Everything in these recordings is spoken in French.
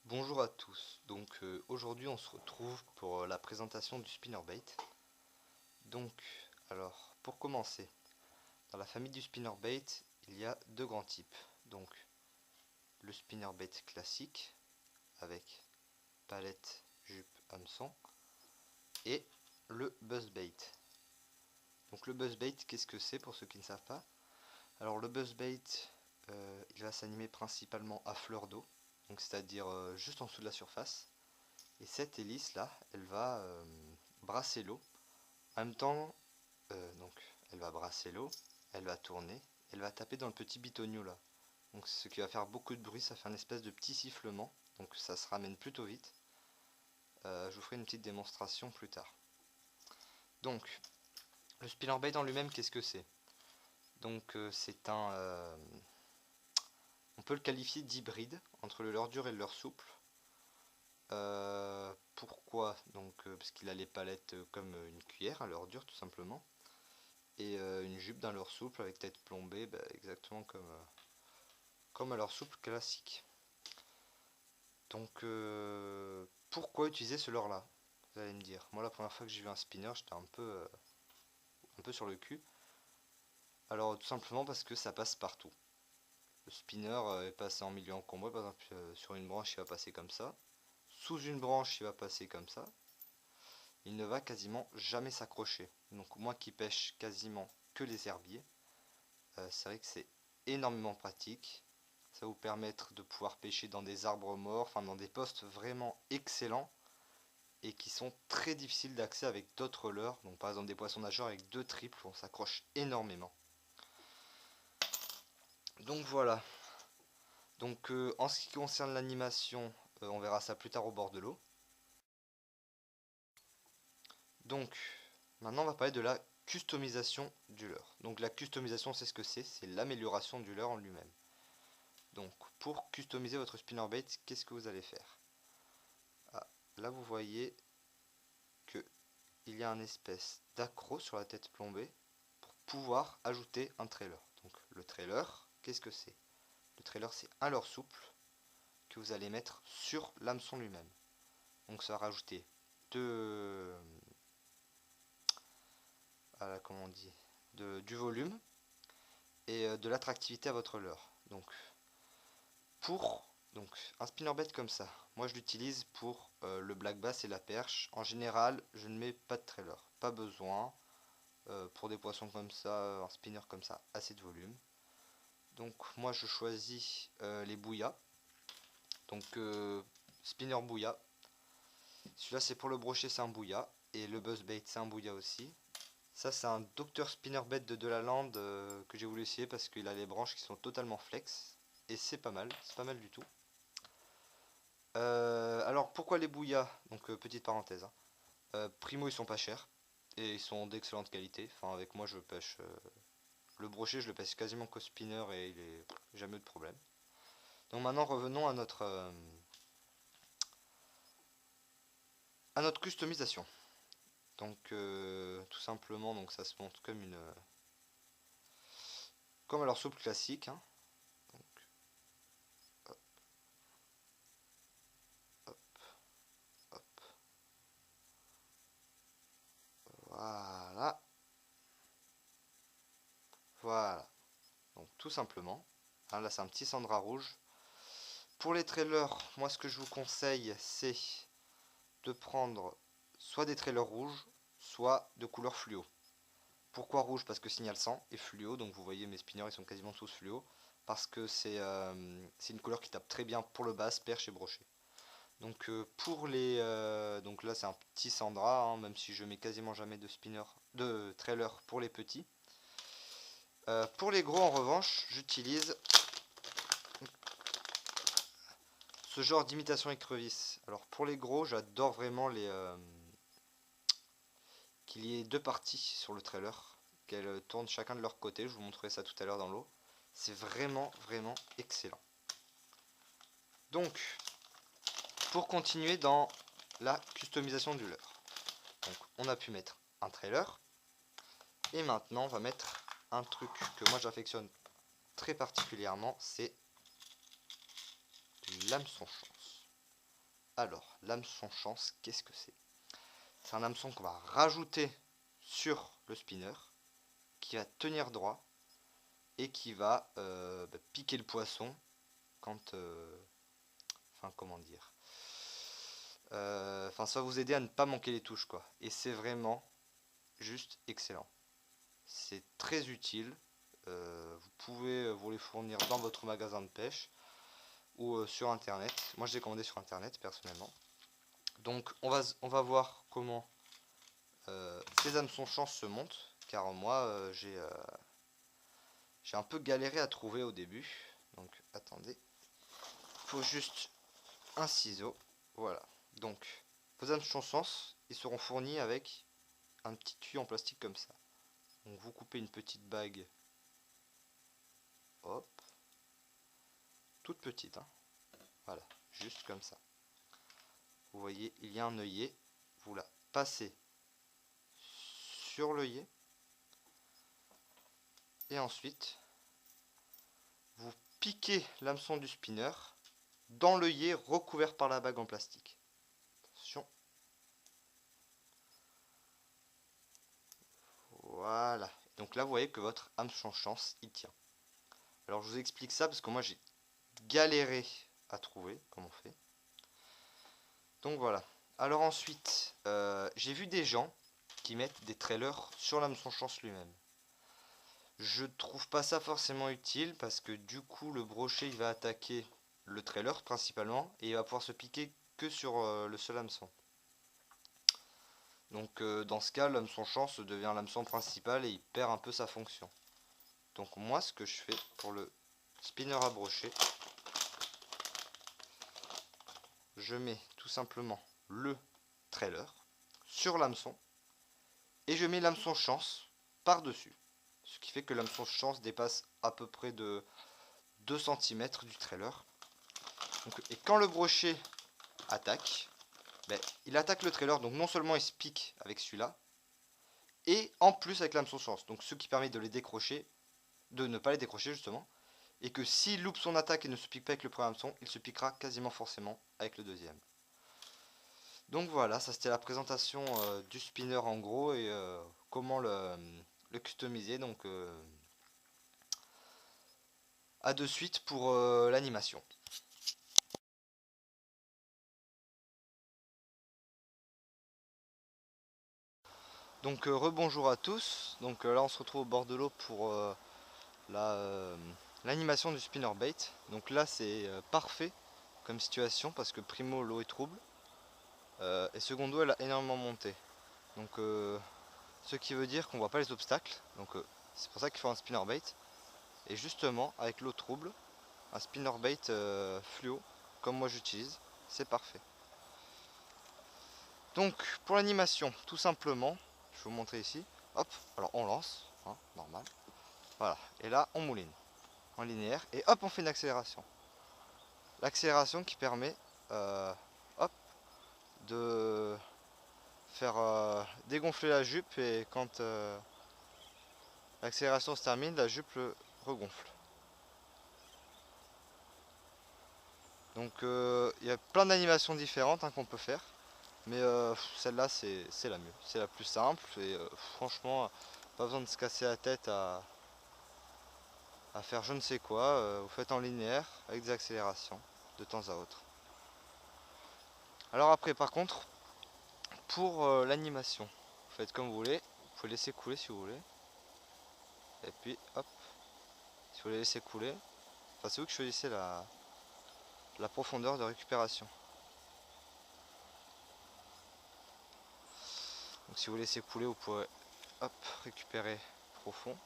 Bonjour à tous, aujourd'hui on se retrouve pour la présentation du spinnerbait. Donc alors pour commencer, dans la famille du spinnerbait il y a deux grands types. Donc le spinnerbait classique avec palette, jupe, hameçon et le buzzbait. Donc le buzzbait, qu'est-ce que c'est pour ceux qui ne savent pas? Alors le buzzbait il va s'animer principalement à fleur d'eau, donc c'est-à-dire juste en dessous de la surface. Et cette hélice là, elle va brasser l'eau. En même temps, donc elle va brasser l'eau, elle va tourner, elle va taper dans le petit bitonio là. Donc ce qui va faire beaucoup de bruit, ça fait un espèce de petit sifflement. Donc ça se ramène plutôt vite. Je vous ferai une petite démonstration plus tard. Donc le spinnerbait en lui-même, qu'est-ce que c'est? Donc c'est un, on peut le qualifier d'hybride entre le leurre dur et le leurre souple. Pourquoi? Donc parce qu'il a les palettes comme une cuillère à leurre dur tout simplement. Et une jupe d'un leurre souple avec tête plombée, exactement comme à leurre souple classique. Donc pourquoi utiliser ce leurre là? Vous allez me dire. Moi la première fois que j'ai vu un spinner, j'étais un peu sur le cul. Alors tout simplement parce que ça passe partout. Le spinner est passé en milieu encombré, par exemple sur une branche il va passer comme ça. Sous une branche il va passer comme ça. Il ne va quasiment jamais s'accrocher. Donc moi qui pêche quasiment que les herbiers, c'est vrai que c'est énormément pratique. Ça va vous permettre de pouvoir pêcher dans des arbres morts, enfin dans des postes vraiment excellents et qui sont très difficiles d'accès avec d'autres leurres. Donc par exemple des poissons nageurs avec deux triples, on s'accroche énormément. Donc voilà. Donc en ce qui concerne l'animation, on verra ça plus tard au bord de l'eau. Donc maintenant on va parler de la customisation du leurre. Donc la customisation, c'est ce que c'est l'amélioration du leurre en lui-même. Donc pour customiser votre spinnerbait, qu'est-ce que vous allez faire? Là vous voyez que il y a un espèce d'accroc sur la tête plombée pour pouvoir ajouter un trailer. Donc le trailer, qu'est-ce que c'est? Le trailer, c'est un leurre souple que vous allez mettre sur l'hameçon lui-même. Donc ça va rajouter de, comment on dit, du volume et de l'attractivité à votre leurre. Donc pour un spinnerbait comme ça, moi je l'utilise pour le black bass et la perche. En général, je ne mets pas de trailer, pas besoin. Pour des poissons comme ça, un spinner comme ça, assez de volume. Donc moi je choisis les bouillas. Donc spinner bouilla. Celui-là c'est pour le brochet, c'est un bouilla. Et le buzzbait c'est un bouilla aussi. Ça c'est un Dr Spinnerbait de Delaland que j'ai voulu essayer parce qu'il a les branches qui sont totalement flex. Et c'est pas mal du tout. Alors pourquoi les bouillas? Donc petite parenthèse, hein. Primo ils sont pas chers et ils sont d'excellente qualité. Enfin avec moi je pêche le brochet, je le pêche quasiment qu'au spinner et il est jamais eu de problème. Donc maintenant revenons à notre customisation. Donc tout simplement donc ça se monte comme une comme à leur soupe classique, hein. Donc, hop, hop, hop. Voilà. Voilà. Donc tout simplement. Hein, là c'est un petit Sandra rouge. Pour les trailers, moi ce que je vous conseille c'est de prendre soit des trailers rouges, soit de couleur fluo. Pourquoi rouge? Parce que signal 100 et fluo, donc vous voyez mes spinners ils sont quasiment tous fluo. Parce que c'est une couleur qui tape très bien pour le bass, perche et brochet. Donc pour les donc là c'est un petit Sandra, hein, même si je mets quasiment jamais de spinner, de trailer pour les petits. Pour les gros en revanche, j'utilise ce genre d'imitation écrevisse. Alors pour les gros, j'adore vraiment les qu'il y ait deux parties sur le trailer, qu'elles tournent chacun de leur côté. Je vous montrerai ça tout à l'heure dans l'eau. C'est vraiment excellent. Donc pour continuer dans la customisation du leurre. Donc on a pu mettre un trailer. Et maintenant on va mettre un truc que moi j'affectionne très particulièrement, c'est l'hameçon chance. Alors, l'hameçon chance, qu'est-ce que c'est? C'est un hameçon qu'on va rajouter sur le spinner, qui va tenir droit et qui va piquer le poisson quand... enfin, comment dire, enfin, ça va vous aider à ne pas manquer les touches, quoi. Et c'est vraiment juste excellent. C'est très utile. Vous pouvez vous les fournir dans votre magasin de pêche ou sur internet. Moi, je l'ai commandé sur internet personnellement. Donc, on va voir comment ces hameçons chance se montent. Car moi, j'ai un peu galéré à trouver au début. Donc, attendez. Il faut juste un ciseau. Voilà. Donc, vos hameçons chance, ils seront fournis avec un petit tuyau en plastique comme ça. Donc, vous coupez une petite bague. Hop. Toute petite, hein. Voilà. Juste comme ça. Vous voyez, il y a un œillet. Vous la passez sur l'œillet. Et ensuite, vous piquez l'hameçon du spinner dans l'œillet recouvert par la bague en plastique. Attention. Voilà. Donc là, vous voyez que votre hameçon chance, il tient. Alors, je vous explique ça parce que moi, j'ai galéré à trouver comment on fait. Donc voilà. Alors ensuite, j'ai vu des gens qui mettent des trailers sur l'hameçon chance lui-même. Je trouve pas ça forcément utile parce que du coup le brochet il va attaquer le trailer principalement et il va pouvoir se piquer que sur le seul hameçon. Donc dans ce cas l'hameçon chance devient l'hameçon principal et il perd un peu sa fonction. Donc moi ce que je fais pour le spinner à brochet, je mets tout simplement le trailer sur l'hameçon et je mets l'hameçon chance par dessus. Ce qui fait que l'hameçon chance dépasse à peu près de 2 cm du trailer. Donc, et quand le brochet attaque, il attaque le trailer, donc non seulement il se pique avec celui-là, et en plus avec l'hameçon chance. Donc ce qui permet de les décrocher, de ne pas les décrocher justement, et que s'il loupe son attaque et ne se pique pas avec le premier hameçon, il se piquera quasiment forcément avec le deuxième. Donc voilà, ça c'était la présentation du spinner en gros et comment le customiser. Donc à de suite pour l'animation. Donc rebonjour à tous. Donc là on se retrouve au bord de l'eau pour l'animation du spinnerbait. Donc là c'est parfait comme situation parce que primo l'eau est trouble et secondo elle a énormément monté. Donc ce qui veut dire qu'on voit pas les obstacles. Donc c'est pour ça qu'il faut un spinnerbait. Et justement avec l'eau trouble, un spinnerbait fluo comme moi j'utilise, c'est parfait. Donc pour l'animation, tout simplement, je vais vous montrer ici. Hop, alors on lance, hein, normal. Voilà, et là on mouline en linéaire et hop on fait une accélération. L'accélération qui permet hop, de faire dégonfler la jupe et quand l'accélération se termine, la jupe regonfle. Donc il y a plein d'animations différentes hein, qu'on peut faire. Mais celle-là c'est la mieux, c'est la plus simple et franchement pas besoin de se casser la tête à faire je ne sais quoi, vous faites en linéaire avec des accélérations de temps à autre. Alors après par contre, pour l'animation, vous faites comme vous voulez, vous pouvez laisser couler si vous voulez. Et puis hop, si vous voulez laisser couler, enfin c'est vous qui choisissez la profondeur de récupération. Donc si vous laissez couler, vous pourrez hop, récupérer profond.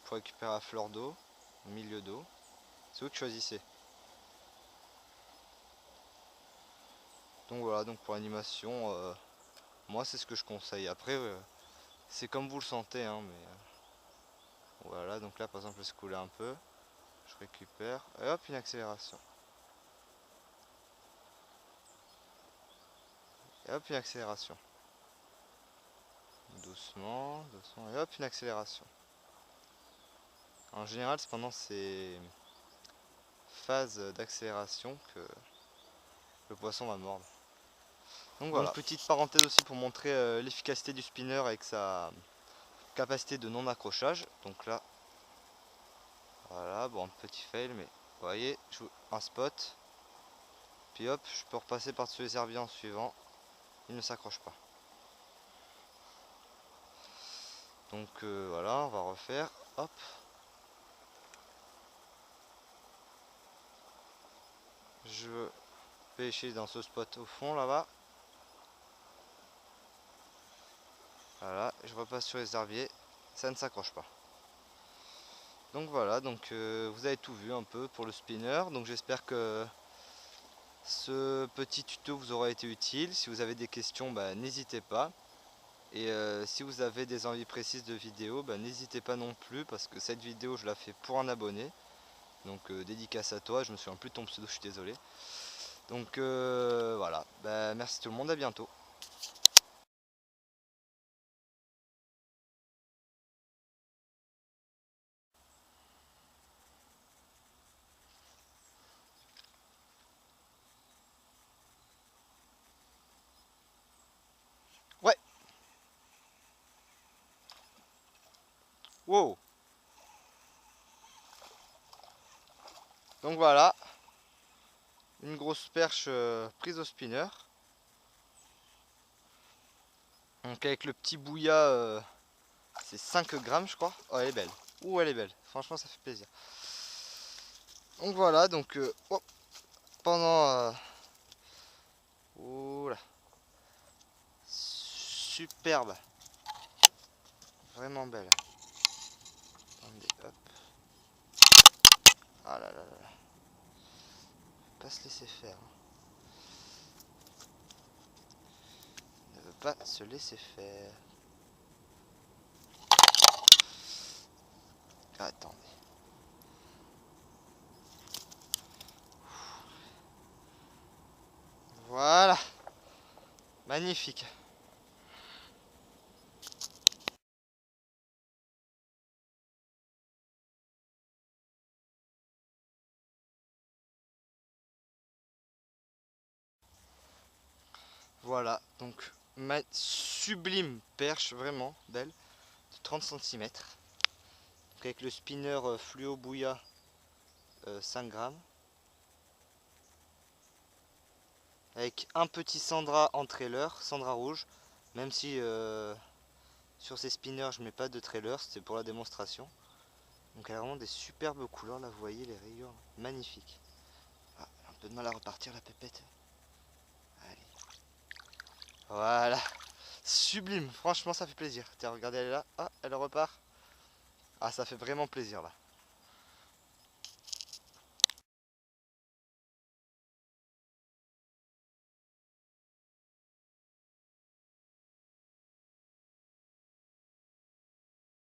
Pour récupérer à fleur d'eau, milieu d'eau. C'est vous qui choisissez. Donc voilà, donc pour l'animation, moi c'est ce que je conseille. Après, c'est comme vous le sentez, hein, mais voilà. Donc là, par exemple, je laisse couler un peu, je récupère, et hop, une accélération. Et hop, une accélération. Doucement, doucement, et hop, une accélération. En général, c'est pendant ces phases d'accélération que le poisson va mordre. Donc voilà, petite parenthèse aussi pour montrer l'efficacité du spinner avec sa capacité de non accrochage. Donc là, voilà, bon, un petit fail, mais vous voyez, je joue un spot. Puis hop, je peux repasser par-dessus les herbiers en suivant. Il ne s'accroche pas. Donc voilà, on va refaire. Hop. Je veux pêcher dans ce spot au fond là-bas. Voilà, je repasse sur les herbiers. Ça ne s'accroche pas. Donc voilà, donc vous avez tout vu un peu pour le spinner. Donc j'espère que ce petit tuto vous aura été utile. Si vous avez des questions, bah, n'hésitez pas. Et si vous avez des envies précises de vidéos, bah, n'hésitez pas non plus parce que cette vidéo je la fais pour un abonné. Donc dédicace à toi, je me souviens plus de ton pseudo, je suis désolé. Donc voilà, bah, merci tout le monde, à bientôt. Ouais. Wow. Donc voilà, une grosse perche prise au spinner. Donc avec le petit bouilla, c'est 5 grammes je crois. Oh elle est belle. Ouh elle est belle. Franchement ça fait plaisir. Donc voilà, donc oh, pendant... oula. Superbe. Vraiment belle. Attendez, hop. Ah là là là là. Pas se laisser faire. Ne veut pas se laisser faire. Attendez. Voilà. Magnifique. Voilà, donc ma sublime perche, vraiment belle, de 30 cm. Donc avec le spinner fluo bouilla 5 grammes. Avec un petit Sandra en trailer, Sandra rouge. Même si sur ces spinners je mets pas de trailer, c'était pour la démonstration. Donc elle a vraiment des superbes couleurs, là vous voyez les rayures, magnifiques. Ah, un peu de mal à repartir la pépette. Allez. Voilà. Sublime, franchement ça fait plaisir. Tiens, regardez, elle est là. Ah, elle repart. Ah, ça fait vraiment plaisir là.